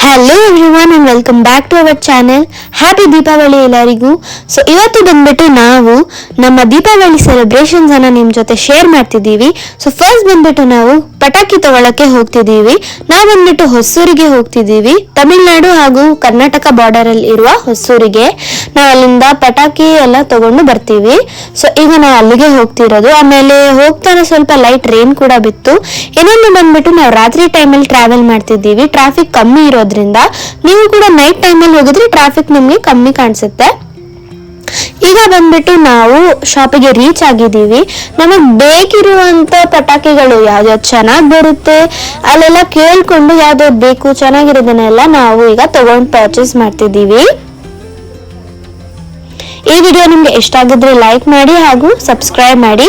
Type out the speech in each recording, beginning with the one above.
Hello everyone and welcome back to our channel. Happy Deepavali ಎಲ್ಲರಿಗೂ. So ಇವತ್ತು ಬಂದ್ಬಿಟ್ಟು ನಾವು ನಮ್ಮ ದೀಪಾವಳಿ ಸೆಲೆಬ್ರೇಷನ್ಸ್ ಅನ್ನ ನಿಮ್ ಜೊತೆ ಶೇರ್ ಮಾಡ್ತಿದ್ದೀವಿ. ಸೊ ಫಸ್ಟ್ ಬಂದ್ಬಿಟ್ಟು ನಾವು ಪಟಾಕಿ ತಗೊಳಕ್ಕೆ ಹೋಗ್ತಿದ್ದೀವಿ. ನಾವು ಬಂದ್ಬಿಟ್ಟು ಹೊಸೂರಿಗೆ ಹೋಗ್ತಿದ್ದೀವಿ. ತಮಿಳ್ನಾಡು ಹಾಗೂ ಕರ್ನಾಟಕ ಬಾರ್ಡರ್ ಅಲ್ಲಿ ಇರುವ ಹೊಸೂರಿಗೆ ನಾವು ಅಲ್ಲಿಂದ ಪಟಾಕಿ ಎಲ್ಲ ತಗೊಂಡು ಬರ್ತೀವಿ. ಸೊ ಈಗ ನಾವು ಅಲ್ಲಿಗೆ ಹೋಗ್ತಿರೋದು. ಆಮೇಲೆ ಹೋಗ್ತಾನೆ ಸ್ವಲ್ಪ ಲೈಟ್ ರೇನ್ ಕೂಡ ಬಿತ್ತು. ಇನ್ನೊಂದು ಬಂದ್ಬಿಟ್ಟು ನಾವು ರಾತ್ರಿ ಟೈಮಲ್ಲಿ ಟ್ರಾವೆಲ್ ಮಾಡ್ತಿದ್ದೀವಿ. ಟ್ರಾಫಿಕ್ ಕಮ್ಮಿ ಇರೋದ್ರಿಂದ ನೀವು ಕೂಡ ನೈಟ್ ಟೈಮಲ್ಲಿ ಹೋಗಿದ್ರೆ ಟ್ರಾಫಿಕ್ ನಿಮ್ಗೆ ಕಮ್ಮಿ ಕಾಣಿಸುತ್ತೆ. ಈಗ ಬಂದ್ಬಿಟ್ಟು ನಾವು ಶಾಪಿಗೆ ರೀಚ್ ಆಗಿದ್ದೀವಿ. ನಮಗ್ ಬೇಕಿರುವಂತ ಪಟಾಕಿಗಳು ಯಾವ್ದಾವ್ದು ಚೆನ್ನಾಗಿ ಬರುತ್ತೆ ಅಲ್ಲೆಲ್ಲ ಕೇಳ್ಕೊಂಡು ಯಾವ್ದಾವ್ದು ಬೇಕು ಚೆನ್ನಾಗಿರೋದನ್ನೆಲ್ಲ ನಾವು ಈಗ ತಗೊಂಡು ಪರ್ಚೇಸ್ ಮಾಡ್ತಿದ್ದೀವಿ. ಈ ವಿಡಿಯೋ ನಿಮ್ಗೆ ಇಷ್ಟ ಆಗಿದ್ರೆ ಲೈಕ್ ಮಾಡಿ ಹಾಗೂ ಸಬ್ಸ್ಕ್ರೈಬ್ ಮಾಡಿ.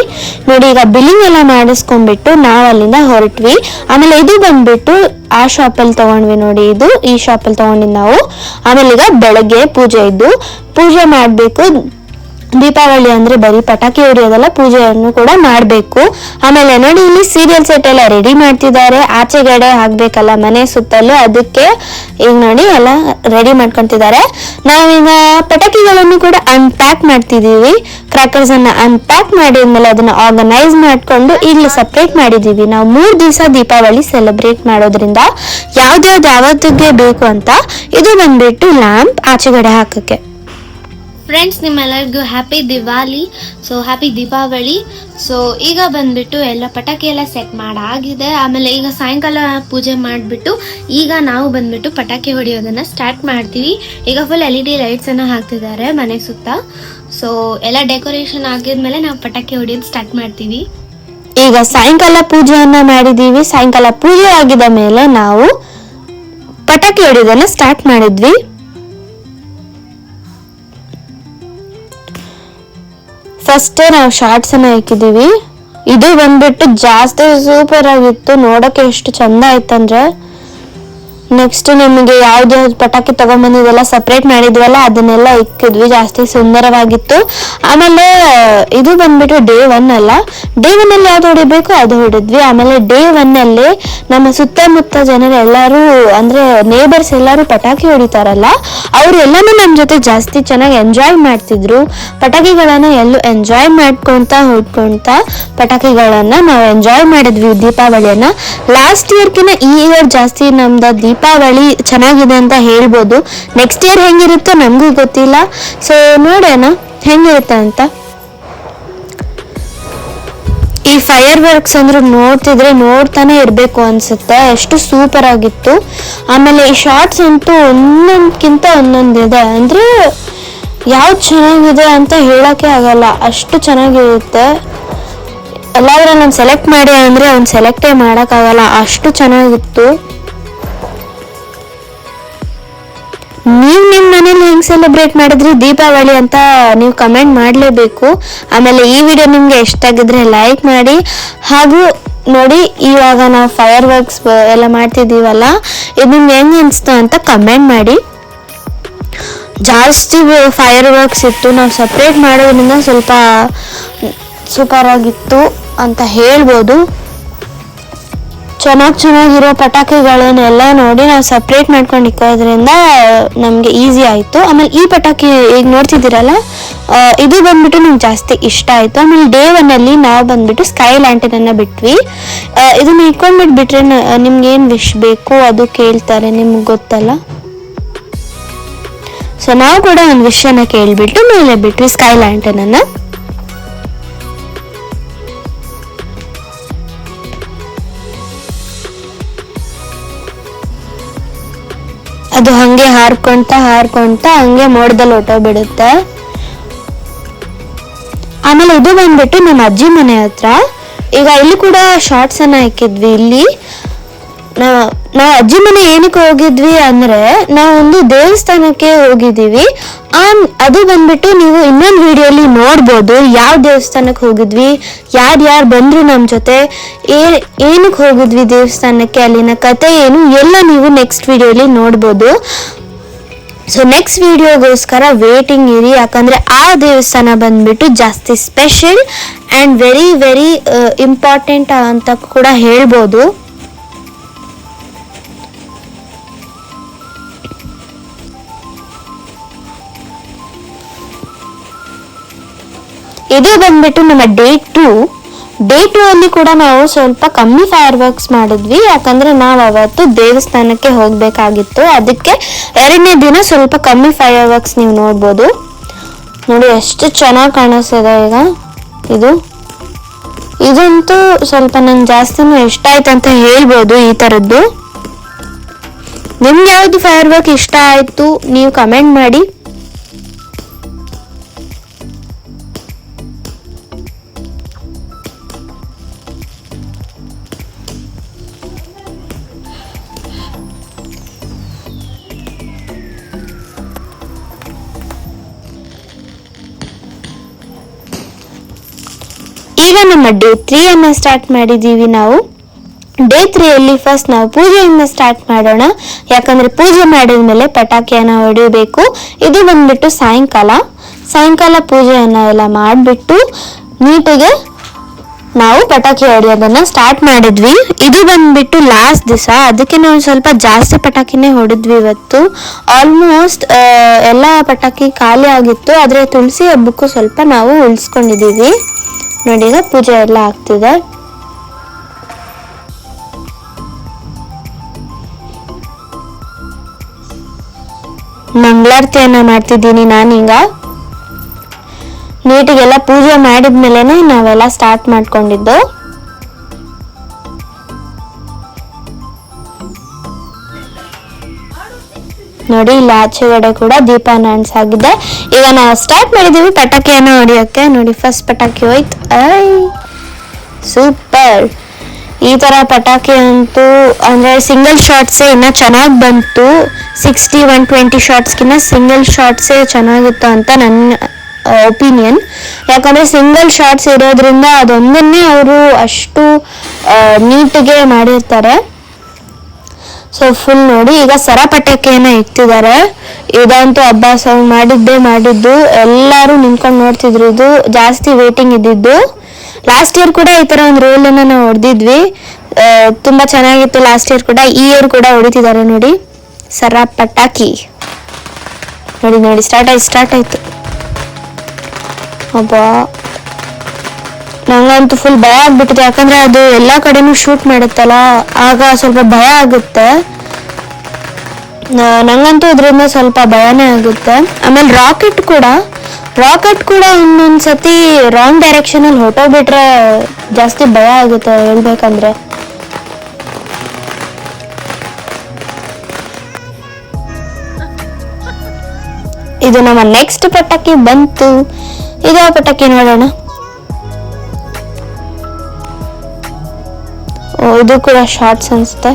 ನೋಡಿ ಈಗ ಬಿಲ್ಲಿಂಗ್ ಎಲ್ಲ ಮಾಡಿಸ್ಕೊಂಡ್ಬಿಟ್ಟು ನಾವು ಅಲ್ಲಿಂದ ಹೊರಟ್ವಿ. ಆಮೇಲೆ ಇದು ಬಂದ್ಬಿಟ್ಟು ಆ ಶಾಪಲ್ಲಿ ತಗೊಂಡ್ವಿ. ನೋಡಿ ಇದು ಈ ಶಾಪಲ್ಲಿ ತಗೊಂಡಿದ್ದು ನಾವು. ಆಮೇಲೆ ಈಗ ಬೆಳಗ್ಗೆ ಪೂಜೆ ಮಾಡ್ಬೇಕು. ದೀಪಾವಳಿ ಅಂದ್ರೆ ಬರೀ ಪಟಾಕಿ ಹೊಡೆಯೋದಲ್ಲ, ಪೂಜೆಯನ್ನು ಕೂಡ ಮಾಡ್ಬೇಕು. ಆಮೇಲೆ ನೋಡಿ ಇಲ್ಲಿ ಸೀರಿಯಲ್ ಸೆಟ್ ಎಲ್ಲ ರೆಡಿ ಮಾಡ್ತಿದ್ದಾರೆ. ಆಚೆಗಡೆ ಹಾಕ್ಬೇಕಲ್ಲ ಮನೆ ಸುತ್ತಲೂ, ಅದಕ್ಕೆ ಈಗ ನೋಡಿ ಎಲ್ಲ ರೆಡಿ ಮಾಡ್ಕೊಂತಿದ್ದಾರೆ. ನಾವೀಗ ಪಟಾಕಿಗಳನ್ನು ಕೂಡ ಅನ್ಪ್ಯಾಕ್ ಮಾಡ್ತಿದೀವಿ. ಕ್ರ್ಯಾಕರ್ಸ್ ಅನ್ನ ಅನ್ಪ್ಯಾಕ್ ಮಾಡಿದ್ಮೇಲೆ ಅದನ್ನ ಆರ್ಗನೈಸ್ ಮಾಡ್ಕೊಂಡು ಇಲ್ಲಿ ಸಪ್ರೇಟ್ ಮಾಡಿದೀವಿ. ನಾವು 3 ದಿವಸ ದೀಪಾವಳಿ ಸೆಲೆಬ್ರೇಟ್ ಮಾಡೋದ್ರಿಂದ ಯಾವ್ದಾವ್ದು ಬೇಕು ಅಂತ. ಇದು ಬಂದ್ಬಿಟ್ಟು ಲ್ಯಾಂಪ್ ಆಚೆಗಡೆ ಹಾಕಕ್ಕೆ. ಫ್ರೆಂಡ್ಸ್, ನಿಮ್ಮೆಲ್ಲರಿಗೂ happy Diwali. So happy Deepavali. So ಈಗ ಬಂದ್ಬಿಟ್ಟು ಎಲ್ಲ ಪಟಾಕಿ ಎಲ್ಲ ಸೆಟ್ ಮಾಡಾಗಿದೆ. ಆಮೇಲೆ ಈಗ ಸಾಯಂಕಾಲ ಪೂಜೆ ಮಾಡಿಬಿಟ್ಟು ಈಗ ನಾವು ಬಂದ್ಬಿಟ್ಟು ಪಟಾಕಿ ಹೊಡೆಯೋದನ್ನ ಸ್ಟಾರ್ಟ್ ಮಾಡ್ತೀವಿ. ಈಗ ಫುಲ್ LED ಲೈಟ್ಸ್ ಅನ್ನ ಹಾಕ್ತಿದ್ದಾರೆ ಮನೆ ಸುತ್ತ. ಸೊ ಎಲ್ಲ ಡೆಕೋರೇಷನ್ ಆಗಿದ್ಮೇಲೆ ನಾವು ಪಟಾಕಿ ಹೊಡೆಯೋದು ಸ್ಟಾರ್ಟ್ ಮಾಡ್ತೀವಿ. ಈಗ ಸಾಯಂಕಾಲ ಪೂಜೆಯನ್ನ ಮಾಡಿದೀವಿ. ಸಾಯಂಕಾಲ ಪೂಜೆ ಆಗಿದ ಮೇಲೆ ನಾವು ಪಟಾಕಿ ಹೊಡೆಯೋದನ್ನ ಸ್ಟಾರ್ಟ್ ಮಾಡಿದ್ವಿ. ಫಸ್ಟ್ ನಾವು ಶಾರ್ಟ್ಸ್ ಅನ್ನ ಹಾಕಿದೀವಿ. ಇದು ಬಂದ್ಬಿಟ್ಟು ಜಾಸ್ತಿ ಸೂಪರ್ ಆಗಿತ್ತು. ನೋಡಕ್ಕೆ ಎಷ್ಟು ಚಂದ ಆಯ್ತಂದ್ರೆ. ನೆಕ್ಸ್ಟ್ ನಮಗೆ ಯಾವ್ದು ಪಟಾಕಿ ತಗೊಂಡ್ಬಂದಿದ್ದೆಲ್ಲ ಸಪ್ರೇಟ್ ಮಾಡಿದ್ವಲ್ಲ ಅದನ್ನೆಲ್ಲ ಇಕ್ಕಿದ್ವಿ. ಜಾಸ್ತಿ ಸುಂದರವಾಗಿತ್ತು. ಆಮೇಲೆ ಇದು ಬಂದ್ಬಿಟ್ಟು ಡೇ 1 ಅಲ್ಲ, ಡೇ 1 ಅಲ್ಲಿ ಯಾವ್ದು ಹೊಡಿಬೇಕು ಅದು ಹೊಡಿದ್ವಿ. ಆಮೇಲೆ ಡೇ 1 ಅಲ್ಲಿ ನಮ್ಮ ಸುತ್ತಮುತ್ತ ಜನರು ಎಲ್ಲಾರು ಅಂದ್ರೆ ನೇಬರ್ಸ್ ಎಲ್ಲಾರು ಪಟಾಕಿ ಹೊಡಿತಾರಲ್ಲ, ಅವ್ರು ಎಲ್ಲಾನು ನಮ್ ಜೊತೆ ಜಾಸ್ತಿ ಚೆನ್ನಾಗಿ ಎಂಜಾಯ್ ಮಾಡ್ತಿದ್ರು. ಪಟಾಕಿಗಳನ್ನ ಎಲ್ಲೂ ಎಂಜಾಯ್ ಮಾಡ್ಕೊಂತ ಹೊಡ್ಕೊಂತ ಪಟಾಕಿಗಳನ್ನ ನಾವು ಎಂಜಾಯ್ ಮಾಡಿದ್ವಿ ದೀಪಾವಳಿಯನ್ನ. ಲಾಸ್ಟ್ ಇಯರ್ಕಿನ ಈ ಇಯರ್ ಜಾಸ್ತಿ ನಮ್ದು ದೀಪಾವಳಿ ಚೆನ್ನಾಗಿದೆ ಅಂತ ಹೇಳ್ಬೋದು. ನೆಕ್ಸ್ಟ್ ಇಯರ್ ಹೆಂಗಿರುತ್ತೋ ನಮಗೂ ಗೊತ್ತಿಲ್ಲ. ಸೊ ನೋಡೋಣ ಹೆಂಗಿರುತ್ತೆ ಅಂತ. ಈ ಫೈರ್ ವರ್ಕ್ಸ್ ಅಂದ್ರೆ ನೋಡ್ತಿದ್ರೆ ನೋಡ್ತಾನೆ ಇರ್ಬೇಕು ಅನ್ಸುತ್ತೆ, ಎಷ್ಟು ಸೂಪರ್ ಆಗಿತ್ತು. ಆಮೇಲೆ ಈ ಶಾರ್ಟ್ಸ್ ಅಂತೂ ಒಂದೊಂದ್ಕಿಂತ ಒಂದೊಂದಿದೆ. ಅಂದ್ರೆ ಯಾವ್ದು ಚೆನ್ನಾಗಿದೆ ಅಂತ ಹೇಳಕ್ಕೆ ಆಗಲ್ಲ, ಅಷ್ಟು ಚೆನ್ನಾಗಿರುತ್ತೆ. ಎಲ್ಲಾದ್ರೂ ನಾನು ಸೆಲೆಕ್ಟ್ ಮಾಡಿ ಅಂದ್ರೆ ಅವ್ನು ಸೆಲೆಕ್ಟೇ ಮಾಡೋಕ್ಕಾಗಲ್ಲ, ಅಷ್ಟು ಚೆನ್ನಾಗಿತ್ತು. ನೀವು ನಿಮ್ಮ ಮನೇಲಿ ಹೆಂಗ್ ಸೆಲೆಬ್ರೇಟ್ ಮಾಡಿದ್ರಿ ದೀಪಾವಳಿ ಅಂತ ನೀವು ಕಮೆಂಟ್ ಮಾಡಲೇಬೇಕು. ಆಮೇಲೆ ಈ ವಿಡಿಯೋ ನಿಮ್ಗೆ ಇಷ್ಟ ಆಗಿದ್ರೆ ಲೈಕ್ ಮಾಡಿ. ಹಾಗೂ ನೋಡಿ ಇವಾಗ ನಾವು ಫೈರ್ ವರ್ಕ್ಸ್ ಎಲ್ಲ ಮಾಡ್ತಿದ್ದೀವಲ್ಲ, ಇದು ನಿಮ್ಗೆ ಹೆಂಗ್ ಅನಿಸ್ತು ಅಂತ ಕಮೆಂಟ್ ಮಾಡಿ. ಜಾಸ್ತಿ ಫೈರ್ ವರ್ಕ್ಸ್ ಇತ್ತು. ನಾವು ಸಪ್ರೇಟ್ ಮಾಡೋದ್ರಿಂದ ಸ್ವಲ್ಪ ಸೂಪರ್ ಆಗಿತ್ತು ಅಂತ ಹೇಳ್ಬೋದು. ಚೆನ್ನಾಗಿರೋ ಪಟಾಕಿಗಳನ್ನೆಲ್ಲ ನೋಡಿ ನಾವು ಸಪ್ರೇಟ್ ಮಾಡ್ಕೊಂಡು ಇಕ್ಕೋದ್ರಿಂದ ನಮಗೆ ಈಸಿ ಆಯಿತು. ಆಮೇಲೆ ಈ ಪಟಾಕಿ ಈಗ ನೋಡ್ತಿದ್ದೀರಲ್ಲ, ಇದು ಬಂದ್ಬಿಟ್ಟು ನಂಗೆ ಜಾಸ್ತಿ ಇಷ್ಟ ಆಯಿತು. ಆಮೇಲೆ ಡೇ 1 ಅಲ್ಲಿ ನಾವು ಬಂದ್ಬಿಟ್ಟು ಸ್ಕೈ ಲ್ಯಾಂಟರ್ನನ್ನು ಬಿಟ್ವಿ. ಇದನ್ನ ಇಟ್ಕೊಂಡ್ಬಿಟ್ಟು ಬಿಟ್ರೆ ನಿಮ್ಗೆ ಏನು ವಿಶ್ ಬೇಕು ಅದು ಕೇಳ್ತಾರೆ, ನಿಮ್ಗೆ ಗೊತ್ತಲ್ಲ. ಸೊ ನಾವು ಕೂಡ ಒಂದು ವಿಷಯನ ಕೇಳ್ಬಿಟ್ಟು ಮೇಲೆ ಬಿಟ್ವಿ ಸ್ಕೈ ಲ್ಯಾಂಟರ್ನನ್ನು. ಅದು ಹಂಗೆ ಹಾರ್ಕೊಂತ ಹಂಗೆ ಮೋಡದಲ್ಲಿ ಹೊಟ್ಟೋಗ್ಬಿಡುತ್ತೆ. ಆಮೇಲೆ ಇದು ಬಂದ್ಬಿಟ್ಟು ನಮ್ಮ ಅಜ್ಜಿ ಮನೆ ಹತ್ರ. ಈಗ ಇಲ್ಲಿ ಕೂಡ ಶಾರ್ಟ್ಸ್ ಅನ್ನ ಹಾಕಿದ್ವಿ. ಇಲ್ಲಿ ನಾವು ಅಜ್ಜಿ ಮನೆ ಏನಕ್ಕೆ ಹೋಗಿದ್ವಿ ಅಂದ್ರೆ ನಾವು ಒಂದು ದೇವಸ್ಥಾನಕ್ಕೆ ಹೋಗಿದ್ದೀವಿ. ಅದು ಬಂದ್ಬಿಟ್ಟು ನೀವು ಇನ್ನೊಂದು ವಿಡಿಯೋಲಿ ನೋಡ್ಬೋದು ಯಾವ ದೇವಸ್ಥಾನಕ್ಕೆ ಹೋಗಿದ್ವಿ, ಯಾರ್ಯಾರು ಬಂದ್ರು ನಮ್ಮ ಜೊತೆ, ಏನಕ್ಕೆ ಹೋಗಿದ್ವಿ ದೇವಸ್ಥಾನಕ್ಕೆ, ಅಲ್ಲಿನ ಕತೆ ಏನು ಎಲ್ಲ ನೀವು ನೆಕ್ಸ್ಟ್ ವಿಡಿಯೋಲಿ ನೋಡ್ಬೋದು. ಸೊ ನೆಕ್ಸ್ಟ್ ವಿಡಿಯೋಗೋಸ್ಕರ ವೇಟಿಂಗ್ ಇರಿ. ಯಾಕಂದ್ರೆ ಆ ದೇವಸ್ಥಾನ ಬಂದ್ಬಿಟ್ಟು ಜಾಸ್ತಿ special and very very important ಅಂತ ಕೂಡ ಹೇಳ್ಬೋದು. ಇದು ಬಂದ್ಬಿಟ್ಟು ನಮ್ಮ ಡೇ 2 ಅಲ್ಲಿ ಕೂಡ ನಾವು ಸ್ವಲ್ಪ ಕಮ್ಮಿ ಫೈರ್ ವರ್ಕ್ಸ್ ಮಾಡಿದ್ವಿ, ಯಾಕಂದ್ರೆ ನಾವು ಅವತ್ತು ದೇವಸ್ಥಾನಕ್ಕೆ ಹೋಗ್ಬೇಕಾಗಿತ್ತು. ಅದಕ್ಕೆ 2ನೇ ದಿನ ಸ್ವಲ್ಪ ಕಮ್ಮಿ ಫೈರ್ ವರ್ಕ್ಸ್ ನೀವು ನೋಡ್ಬೋದು. ನೋಡಿ ಎಷ್ಟು ಚೆನ್ನಾಗಿ ಕಾಣಿಸ್ತದೆ ಈಗ. ಇದಂತೂ ಸ್ವಲ್ಪ ನಂಗೆ ಜಾಸ್ತಿನೂ ಇಷ್ಟ ಆಯ್ತು ಅಂತ ಹೇಳ್ಬೋದು. ಈ ತರದ್ದು ನಿಮ್ಗೆ ಯಾವ್ದು ಫೈರ್ ವರ್ಕ್ ಇಷ್ಟ ಆಯ್ತು ನೀವು ಕಮೆಂಟ್ ಮಾಡಿ. ಈಗ ನಮ್ಮ ಡೇ 3 ಅನ್ನ ಸ್ಟಾರ್ಟ್ ಮಾಡಿದೀವಿ ನಾವು. ಡೇ 3 ಅಲ್ಲಿ ಫಸ್ಟ್ ನಾವು ಪೂಜೆಯಿಂದ ಸ್ಟಾರ್ಟ್ ಮಾಡೋಣ, ಯಾಕಂದ್ರೆ ಪೂಜೆ ಮಾಡಿದ್ಮೇಲೆ ಪಟಾಕಿಯನ್ನ ಹೊಡಿಬೇಕು. ಇದು ಬಂದ್ಬಿಟ್ಟು ಸಾಯಂಕಾಲ ಪೂಜೆಯನ್ನ ಎಲ್ಲ ಮಾಡಿಬಿಟ್ಟು ನೀಟಿಗೆ ನಾವು ಪಟಾಕಿ ಹೊಡೆಯೋದನ್ನ ಸ್ಟಾರ್ಟ್ ಮಾಡಿದ್ವಿ. ಇದು ಬಂದ್ಬಿಟ್ಟು ಲಾಸ್ಟ್ ದಿವಸ, ಅದಕ್ಕೆ ನಾವು ಸ್ವಲ್ಪ ಜಾಸ್ತಿ ಪಟಾಕಿನೇ ಹೊಡೆದ್ವಿ ಇವತ್ತು. ಆಲ್ಮೋಸ್ಟ್ ಎಲ್ಲ ಪಟಾಕಿ ಖಾಲಿ ಆಗಿತ್ತು, ಆದ್ರೆ ತುಳಸಿ ಹಬ್ಬಕ್ಕೂ ಸ್ವಲ್ಪ ನಾವು ಉಳಿಸ್ಕೊಂಡಿದೀವಿ. ನೋಡಿ ಈಗ ಪೂಜೆ ಎಲ್ಲ ಆಗ್ತಿದೆ. ಮಂಗಳಾರತಿಯನ್ನ ಮಾಡ್ತಿದ್ದೀನಿ ನಾನೀಗ. ನೀಟಿಗೆಲ್ಲ ಪೂಜೆ ಮಾಡಿದ್ಮೇಲೆನೆ ನಾವೆಲ್ಲ ಸ್ಟಾರ್ಟ್ ಮಾಡ್ಕೊಂಡಿದ್ದು. ನೋಡಿ ಇಲ್ಲಿ ಆಚೆಗಡೆ ಕೂಡ ದೀಪನ ಅನ್ಸಾಗಿದೆ. ಈಗ ನಾವು ಸ್ಟಾರ್ಟ್ ಮಾಡಿದೀವಿ ಪಟಾಕಿಯನ್ನ ಹೊಡಿಯೋಕೆ. ನೋಡಿ ಫಸ್ಟ್ ಪಟಾಕಿ ಹೋಯ್ತು. ಸೂಪರ್. ಈ ತರ ಪಟಾಕಿ ಅಂತೂ ಅಂದ್ರೆ ಸಿಂಗಲ್ ಶಾಟ್ಸೇ ಇನ್ನ ಚೆನ್ನಾಗಿ ಬಂತು. 60-120 ಶಾಟ್ಸ್ಗಿನ್ನ ಸಿಂಗಲ್ ಶಾಟ್ಸೇ ಚೆನ್ನಾಗಿತ್ತು ಅಂತ ನನ್ನ ಒಪಿನಿಯನ್. ಯಾಕಂದ್ರೆ ಸಿಂಗಲ್ ಶಾಟ್ಸ್ ಇರೋದ್ರಿಂದ ಅದೊಂದನ್ನೇ ಅವರು ಅಷ್ಟು ನೀಟಿಗೆ ಮಾಡಿರ್ತಾರೆ. ಸೊ ಫುಲ್ ನೋಡಿ ಈಗ ಸರ ಪಟಾಕಿಯನ್ನ ಇಕ್ತಿದ್ದಾರೆ. ಇದಂತೂ ಅಭ್ಯಾಸ ಮಾಡಿದ್ದು ಎಲ್ಲರೂ ನಿಂತ್ಕೊಂಡು ನೋಡ್ತಿದ್ರು. ಇದು ಜಾಸ್ತಿ ವೇಟಿಂಗ್ ಇದ್ದಿದ್ದು. ಲಾಸ್ಟ್ ಇಯರ್ ಕೂಡ ಈ ತರ ಒಂದು ರೂಲ್ ಅನ್ನ ನಾವು ಹೊಡೆದಿದ್ವಿ, ತುಂಬಾ ಚೆನ್ನಾಗಿತ್ತು ಲಾಸ್ಟ್ ಇಯರ್ ಕೂಡ. ಈ ಇಯರ್ ಕೂಡ ಹೊಡಿತಿದ್ದಾರೆ ನೋಡಿ ಸರ ಪಟಾಕಿ. ನೋಡಿ ಸ್ಟಾರ್ಟ್ ಆಯ್ತು. ಅಬ್ಬಾ ನಂಗಂತೂ ಫುಲ್ ಭಯ ಆಗ್ಬಿಟ್ಟಿದೆ, ಯಾಕಂದ್ರೆ ಅದು ಎಲ್ಲಾ ಕಡೆನೂ ಶೂಟ್ ಮಾಡುತ್ತಲ್ಲ, ಆಗ ಸ್ವಲ್ಪ ಭಯ ಆಗುತ್ತೆ. ನಂಗಂತೂ ಇದರಿಂದ ಸ್ವಲ್ಪ ಭಯನೇ ಆಗುತ್ತೆ. ಆಮೇಲೆ ರಾಕೆಟ್ ಕೂಡ ಇನ್ನೊಂದ್ಸತಿ ರಾಂಗ್ ಡೈರೆಕ್ಷನ್ ಅಲ್ಲಿ ಹೊಟ್ಟೋಗ್ಬಿಟ್ರೆ ಜಾಸ್ತಿ ಭಯ ಆಗುತ್ತೆ ಹೇಳ್ಬೇಕಂದ್ರೆ. ಇದು ನಮ್ಮ ನೆಕ್ಸ್ಟ್ ಪಟಾಕಿ ಬಂತು. ಇದು ಪಟಾಕಿ ನೋಡೋಣ. ಇದು ಕೂಡ ಶಾರ್ಟ್ಸ್ ಅನ್ಸುತ್ತೆ.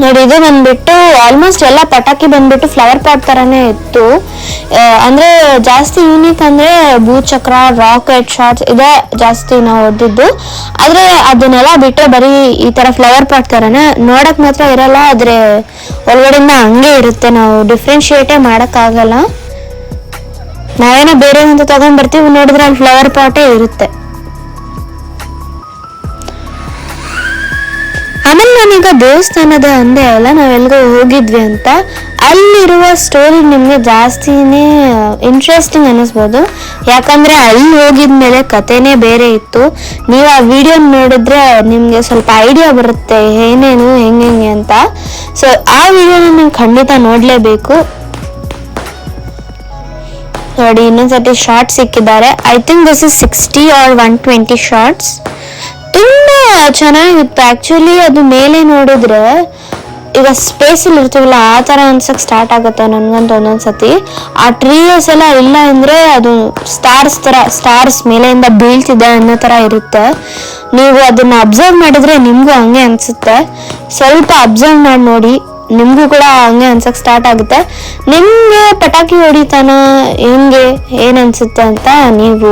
ನೋಡಿ ಇದು ಬಂದ್ಬಿಟ್ಟು ಆಲ್ಮೋಸ್ಟ್ ಎಲ್ಲ ಪಟಾಕಿ ಬಂದ್ಬಿಟ್ಟು ಫ್ಲವರ್ ಪಾಟ್ ತರಾನೇ ಇತ್ತು. ಅಂದ್ರೆ ಜಾಸ್ತಿ ಯೂನಿಕ್ ಅಂದ್ರೆ ಭೂಚಕ್ರ, ರಾಕೆಟ್, ಶಾರ್ಟ್ಸ್ ಇದೇ ಜಾಸ್ತಿ ನಾವು ಹೊಡೆದಿದ್ದು. ಆದ್ರೆ ಅದನ್ನೆಲ್ಲ ಬಿಟ್ಟರೆ ಬರೀ ಈ ತರ ಫ್ಲವರ್ ಪಾಟ್ ತರಾನೇ ನೋಡಕ್ ಮಾತ್ರ ಇರಲ್ಲ, ಆದ್ರೆ ಒಳಗಡೆಯಿಂದ ಹಂಗೆ ಇರುತ್ತೆ. ನಾವು ಡಿಫ್ರೆನ್ಶಿಯೇಟೇ ಮಾಡಕ್ ಆಗಲ್ಲ. ನಾವೇನೋ ಬೇರೆ ಅಂತ ತಗೊಂಡ್ ಬರ್ತೀವಿ, ನೋಡಿದ್ರೆ ಅಲ್ಲಿ ಫ್ಲವರ್ ಪಾಟೇ ಇರುತ್ತೆ. ಆಮೇಲೆ ನಾನೀಗ ದೇವಸ್ಥಾನದ ಅಂದೆ ಅಲ್ಲ, ನಾವೆಲ್ಗೋ ಹೋಗಿದ್ವಿ ಅಂತ, ಅಲ್ಲಿರುವ ಸ್ಟೋರಿ ನಿಮ್ಗೆ ಜಾಸ್ತಿನೇ ಇಂಟ್ರೆಸ್ಟಿಂಗ್ ಅನ್ನಿಸ್ಬೋದು. ಯಾಕಂದ್ರೆ ಅಲ್ಲಿ ಹೋಗಿದ್ಮೇಲೆ ಕಥೆನೇ ಬೇರೆ ಇತ್ತು. ನೀವು ಆ ವಿಡಿಯೋ ನೋಡಿದ್ರೆ ನಿಮ್ಗೆ ಸ್ವಲ್ಪ ಐಡಿಯಾ ಬರುತ್ತೆ ಏನೇನು ಹೆಂಗೆ ಅಂತ. ಸೊ ಆ ವಿಡಿಯೋನ ನೀವು ಖಂಡಿತ ನೋಡ್ಲೇಬೇಕು. ನೋಡಿ ಇನ್ನೊಂದ್ಸತಿ ಶಾರ್ಟ್ಸ್ ಸಿಕ್ಕಿದ್ದಾರೆ. I think this is 60 or 120 shots. ತುಂಬಾ ಚೆನ್ನಾಗಿತ್ತು ಆಕ್ಚುಲಿ. ಅದು ಮೇಲೆ ನೋಡಿದ್ರೆ ಈಗ ಸ್ಪೇಸ್ ಅಲ್ಲಿ ಇರ್ತೀವಲ್ಲ ಆ ತರ ಅನ್ಸಕ್ ಸ್ಟಾರ್ಟ್ ಆಗುತ್ತೆ ನನ್ಗಂತ ಒಂದೊಂದ್ಸತಿ. ಆ ಟ್ರೀಸ್ ಎಲ್ಲ ಇಲ್ಲ ಅಂದ್ರೆ ಅದು ಸ್ಟಾರ್ಸ್ ಮೇಲೆಯಿಂದ ಬೀಳ್ತಿದೆ ಅನ್ನೋ ತರ ಇರುತ್ತೆ. ನೀವು ಅದನ್ನ ಅಬ್ಸರ್ವ್ ಮಾಡಿದ್ರೆ ನಿಮ್ಗೂ ಹಂಗೆ ಅನ್ಸುತ್ತೆ. ಸ್ವಲ್ಪ ಅಬ್ಸರ್ವ್ ಮಾಡಿ ನೋಡಿ, ನಿಮ್ಗೂ ಕೂಡ ಹಂಗೆ ಅನ್ಸಕ್ ಸ್ಟಾರ್ಟ್ ಆಗುತ್ತೆ. ನಿಮ್ಗೆ ಪಟಾಕಿ ಹೊಡಿತಾನ ಹೆಂಗೆ ಏನ್ ಅನ್ಸುತ್ತೆ ಅಂತ ನೀವು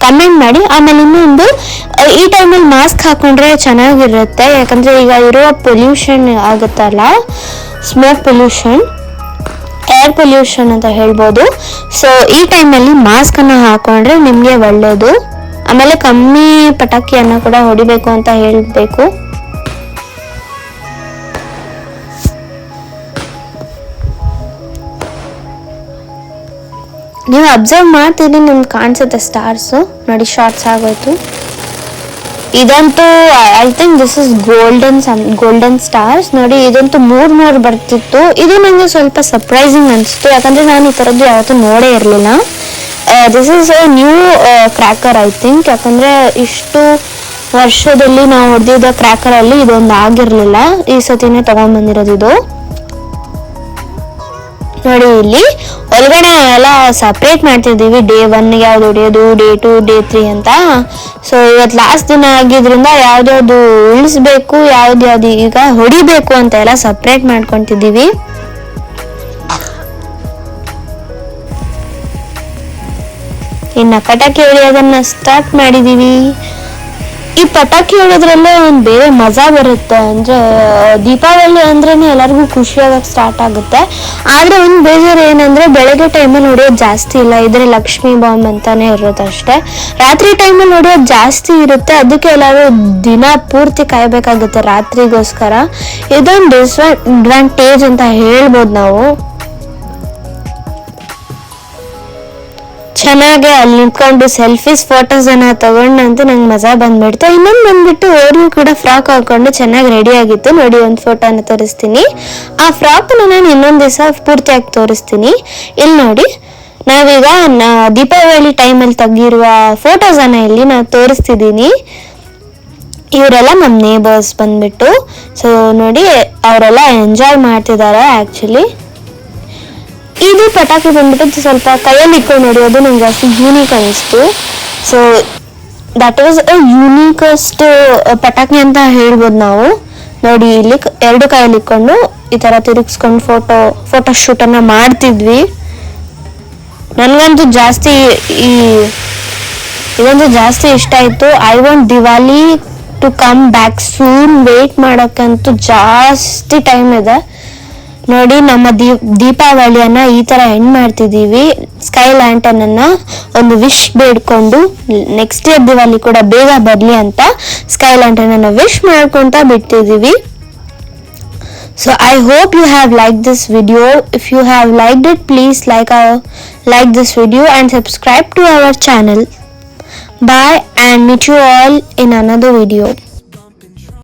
ಕಮೆಂಟ್ ಮಾಡಿ. ಆಮೇಲೆ ಇನ್ನೊಂದು, ಈ ಟೈಮಲ್ಲಿ ಮಾಸ್ಕ್ ಹಾಕೊಂಡ್ರೆ ಚೆನ್ನಾಗಿರುತ್ತೆ. ಯಾಕಂದ್ರೆ ಈಗ ಇರುವ ಪೊಲ್ಯೂಷನ್ ಆಗುತ್ತಲ್ಲ, ಸ್ಮೋಕ್ ಪೊಲ್ಯೂಷನ್, ಏರ್ ಪೊಲ್ಯೂಷನ್ ಅಂತ ಹೇಳ್ಬೋದು. ಸೊ ಈ ಟೈಮಲ್ಲಿ ಮಾಸ್ಕ್ ಅನ್ನ ಹಾಕೊಂಡ್ರೆ ನಿಮ್ಗೆ ಒಳ್ಳೇದು. ಆಮೇಲೆ ಕಮ್ಮಿ ಪಟಾಕಿಯನ್ನ ಕೂಡ ಹೊಡಿಬೇಕು ಅಂತ ಹೇಳ್ಬೇಕು. ನೀವು ಅಬ್ಸರ್ವ್ ಮಾಡ್ತೀರಿ, ನಿಮ್ಗೆ ಕಾಣಿಸುತ್ತೆ ಸ್ಟಾರ್ಸು ನೋಡಿ, ಶಾರ್ಟ್ಸ್ ಆಗೋಯ್ತು. ಇದಂತೂ I think this is golden stars ನೋಡಿ. ಇದಂತೂ ಮೂರ್ ಬರ್ತಿತ್ತು. ಇದು ನನಗೆ ಸ್ವಲ್ಪ ಸರ್ಪ್ರೈಸಿಂಗ್ ಅನಿಸ್ತು, ಯಾಕಂದ್ರೆ ನಾನು ಈ ಥರದ್ದು ಯಾವತ್ತೂ ನೋಡೇ ಇರಲಿಲ್ಲ. This is A new cracker I think, ಯಾಕಂದ್ರೆ ಇಷ್ಟು ವರ್ಷದಲ್ಲಿ ನಾವು ಹೊಡೆದಿದ್ದ ಕ್ರ್ಯಾಕರಲ್ಲಿ ಇದೊಂದು ಆಗಿರಲಿಲ್ಲ. ಈ ಸತಿನೇ ತಗೊಂಡ್ಬಂದಿರೋದು ಇದು ನೋಡಿ. ಇಲ್ಲಿ ಒಳಗಡೆ ಎಲ್ಲ ಸಪ್ರೇಟ್ ಮಾಡ್ತಿದ್ದೀವಿ, ಡೇ 1 ಯಾವ್ದು ಹೊಡೆಯೋದು, ಡೇ 2, ಡೇ 3 ಅಂತ. ಸೊ ಇವತ್ತು ಲಾಸ್ಟ್ ದಿನ ಆಗಿದ್ರಿಂದ ಯಾವ್ದ್ಯಾವ್ದು ಉಳಿಸ್ಬೇಕು, ಯಾವ್ದು ಈಗ ಹೊಡಿಬೇಕು ಅಂತ ಎಲ್ಲ ಸಪ್ರೇಟ್ ಮಾಡ್ಕೊಂತಿದ್ದೀವಿ. ಇನ್ನು ಪಟಾಕಿ ಹೊಡೆಯೋದನ್ನ ಸ್ಟಾರ್ಟ್ ಮಾಡಿದೀವಿ. ಈ ಪಟಾಕಿ ಹೊಡೆಯೋದ್ರಲ್ಲೇ ಒಂದು ಬೇರೆ ಮಜಾ ಬರುತ್ತೆ. ಅಂದ್ರೆ ದೀಪಾವಳಿ ಅಂದ್ರೇನೆ ಎಲ್ಲರಿಗೂ ಖುಷಿ ಆಗಕ್ಕೆ ಸ್ಟಾರ್ಟ್ ಆಗುತ್ತೆ. ಆದ್ರೆ ಒಂದು ಬೇಜಾರು ಏನಂದ್ರೆ ಬೆಳಗ್ಗೆ ಟೈಮಲ್ಲಿ ಹೊಡೆಯೋದು ಜಾಸ್ತಿ ಇಲ್ಲ, ಇದ್ರೆ ಲಕ್ಷ್ಮಿ ಬಾಂಬ್ ಅಂತಾನೆ ಇರುತ್ತೆ ಅಷ್ಟೇ. ರಾತ್ರಿ ಟೈಮಲ್ಲಿ ಹೊಡೆಯೋದು ಜಾಸ್ತಿ ಇರುತ್ತೆ, ಅದಕ್ಕೆ ಎಲ್ಲರೂ ದಿನ ಪೂರ್ತಿ ಕಾಯ್ಬೇಕಾಗುತ್ತೆ ರಾತ್ರಿಗೋಸ್ಕರ. ಇದೊಂದು ಡಿಸ್ಅಡ್ವಾಂಟೇಜ್ ಅಂತ ಹೇಳ್ಬೋದು ನಾವು. ಚೆನ್ನಾಗಿ ಅಲ್ಲಿ ನಿಂತ್ಕೊಂಡು ಸೆಲ್ಫೀಸ್ ಫೋಟೋಸ್ ಅನ್ನ ತಗೊಂಡಂತೂ ನಂಗೆ ಮಜಾ ಬಂದ್ಬಿಡ್ತು. ಇನ್ನೊಂದು ಬಂದ್ಬಿಟ್ಟು ಅವ್ರಿಗೂ ಕೂಡ ಫ್ರಾಕ್ ಹಾಕೊಂಡು ಚೆನ್ನಾಗಿ ರೆಡಿ ಆಗಿತ್ತು ನೋಡಿ. ಒಂದು ಫೋಟೋನ ತೋರಿಸ್ತೀನಿ. ಆ ಫ್ರಾಕ್ನ ನಾನು ಇನ್ನೊಂದು ದಿವಸ ಪೂರ್ತಿಯಾಗಿ ತೋರಿಸ್ತೀನಿ. ಇಲ್ಲಿ ನೋಡಿ, ನಾವೀಗ ದೀಪಾವಳಿ ಟೈಮಲ್ಲಿ ತೆಗಿರುವ ಫೋಟೋಸನ್ನ ಇಲ್ಲಿ ನಾವು ತೋರಿಸ್ತಿದ್ದೀನಿ. ಇವರೆಲ್ಲ ನಮ್ಮ ನೇಬರ್ಸ್ ಬಂದ್ಬಿಟ್ಟು. ಸೊ ನೋಡಿ, ಅವರೆಲ್ಲ ಎಂಜಾಯ್ ಮಾಡ್ತಿದ್ದಾರೆ ಆ್ಯಕ್ಚುಲಿ. ಇದು ಪಟಾಕಿ ಬಂದ್ಬಿಟ್ಟು ಸ್ವಲ್ಪ ಕೈಯಲ್ಲಿ ಇಟ್ಕೊಂಡು ಹೊಡೆಯೋದು ನಂಗೆ ಅಷ್ಟು ಯೂನಿಕ್ ಅನಿಸ್ತು. ಸೊ ದಟ್ ವಾಸ್ ಅ ಯೂನಿಕಸ್ಟ್ ಪಟಾಕಿ ಅಂತ ಹೇಳ್ಬೋದು ನಾವು. ನೋಡಿ, ಇಲ್ಲಿ 2 ಕೈಯಲ್ಲಿ ಇಟ್ಕೊಂಡು ಈ ಥರ ತಿರುಗಿಸ್ಕೊಂಡು ಫೋಟೋ ಶೂಟನ್ನು ಮಾಡ್ತಿದ್ವಿ. ನನಗಂತೂ ಇದಂತೂ ಜಾಸ್ತಿ ಇಷ್ಟ ಆಯಿತು. I want Diwali to come back soon. Wait ಮಾಡೋಕ್ಕಂತೂ ಜಾಸ್ತಿ ಟೈಮ್ ಇದೆ ನೋಡಿ. ನಮ್ಮ ದೀಪಾವಳಿಯನ್ನ ಈ ತರ ಎಂಡ್ ಮಾಡ್ತಿದೀವಿ. ಸ್ಕೈ ಲ್ಯಾಂಟರ್ನ್ ಅನ್ನ ಒಂದು ವಿಶ್ ಬೇಡ್ಕೊಂಡು, ನೆಕ್ಸ್ಟ್ ಇಯರ್ ದಿವಾಲಿ ಕೂಡ ಬೇಗ ಬರ್ಲಿ ಅಂತ ಸ್ಕೈ ಲ್ಯಾಂಟರ್ನ್ ಅನ್ನ ವಿಶ್ ಮಾಡ್ಕೊಂತ ಬಿಡ್ತಿದೀವಿ. So I hope you have liked this video. If you have liked it, please like this video and subscribe to our channel. Bye and meet you all in another video.